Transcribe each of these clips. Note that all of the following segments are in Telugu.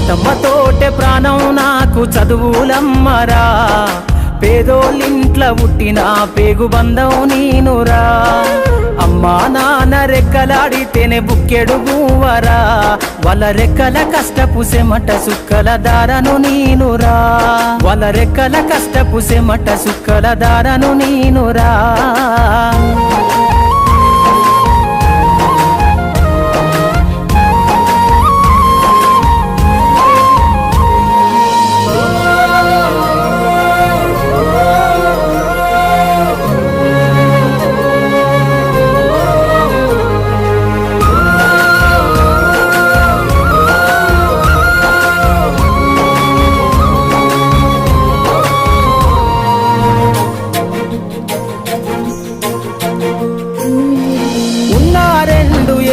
పాటమ్మతోటే ప్రాణం నాకు చదువులమ్మరా, పేదోళ్ళింట్ల పుట్టిన పేగు బంధం నీనురా. అమ్మా నాన్న రెక్కలాడితేనే బుక్కెడు బూవరా, వాళ్ళ రెక్కల కష్టపు సెమట సుక్కల దారను నీనురా, వాళ్ళ రెక్కల కష్టపు సెమట సుక్కల దారను నీనురా.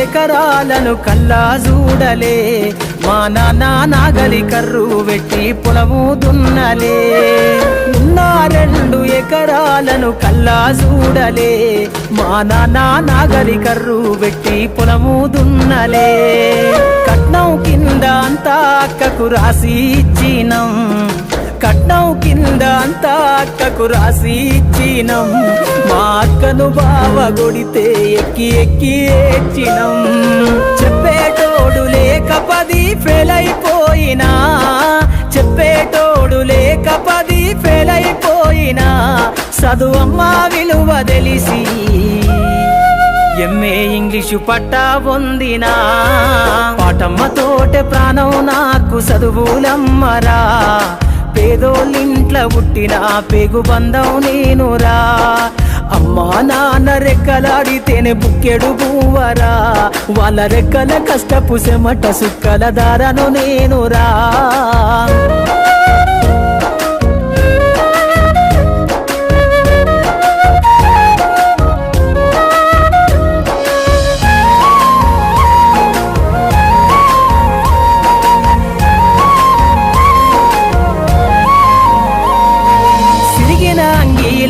ఎకరాలను కల్లా చూడలే, మా నాన్న నాగలి కర్రు పెట్టి పొలము దున్నలే. ఉన్న 2 ఎకరాలను కల్లా చూడలే, మా నాన్న నాగలి కర్రు పెట్టి పొలము దున్నలే. కట్నం కింద అంతా అక్కకు రాసి ఇచ్చినం, కట్నం కింద అంతా అక్కకు రాసి ఇచ్చినం. మా అక్కను బావ కొడితే ఎక్కి ఎక్కి ఏడ్చినం. చెప్పేటోడు లేక 10 ఫెయిల్ అయిపోయినా, చెప్పేటోడు లేక 10 ఫెయిల్ అయిపోయినా, చదువమ్మ విలువ తెలిసి ఎంఏ ఇంగ్లీషు పట్టా పొందినా. పాటమ్మతోటే ప్రాణం నాకు చదువులమ్మరా, పేదోళ్ళింట్ల పుట్టిన పేగు బంధం నేనురా. అమ్మా నాన్న రెక్కలాడితేనే బుక్కెడు బూవరా, వాళ్ళ రెక్కల కష్టపు సెమట సుక్కల దారను నేనురా.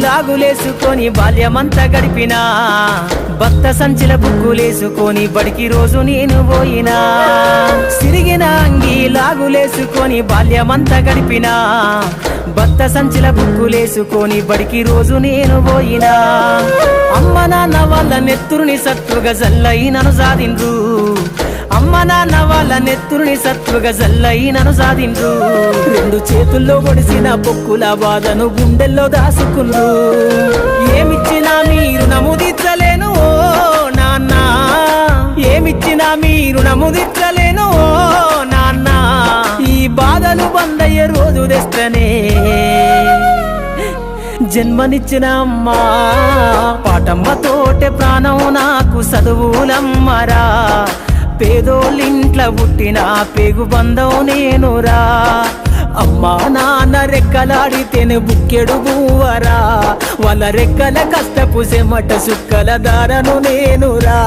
లాగులేసుకొని బాల్యమంతా గడిపినా, భక్త సంచిల బుక్కులేసుకొని బడికి రోజు నేను పోయినా. సిరిగిన అంగి లాగులేసుకొని బాల్యమంతా గడిపినా, భక్త సంచిల బుక్కులేసుకొని బడికి రోజు నేను పోయినా. అమ్మ నాన్న వాళ్ళ నెత్తురుని సత్తుగా జల్లై నన్ను సాధిండ్రు, అమ్మ నాన్న వాళ్ళ నెత్తురుని సత్తుగా జల్లై నన్ను సాధిండ్రు. 2 చేతుల్లో పొడిసిన పొక్కుల బాధను గుండెల్లో దాసుకుండ్రు. ఏమిచ్చినా మీరు నముదిచ్చలేను ఓ నాన్న, ఏమిచ్చినా మీరు నముదిచ్చలేను ఓ నాన్న. ఈ బాధలు బందయ్యే రోజు తెస్తనే జన్మనిచ్చిన అమ్మా. పాటమ్మతోటే ప్రాణం నాకు చదువులమ్మరా, పేదోళ్ళింట్ల పుట్టిన పేగు బంధం నేనురా. అమ్మా నాన్న రెక్కలాడితేనే బుక్కెడు బూవరా, వాళ్ళ రెక్కల కష్టపు సెమట సుక్కల దారను నేనురా.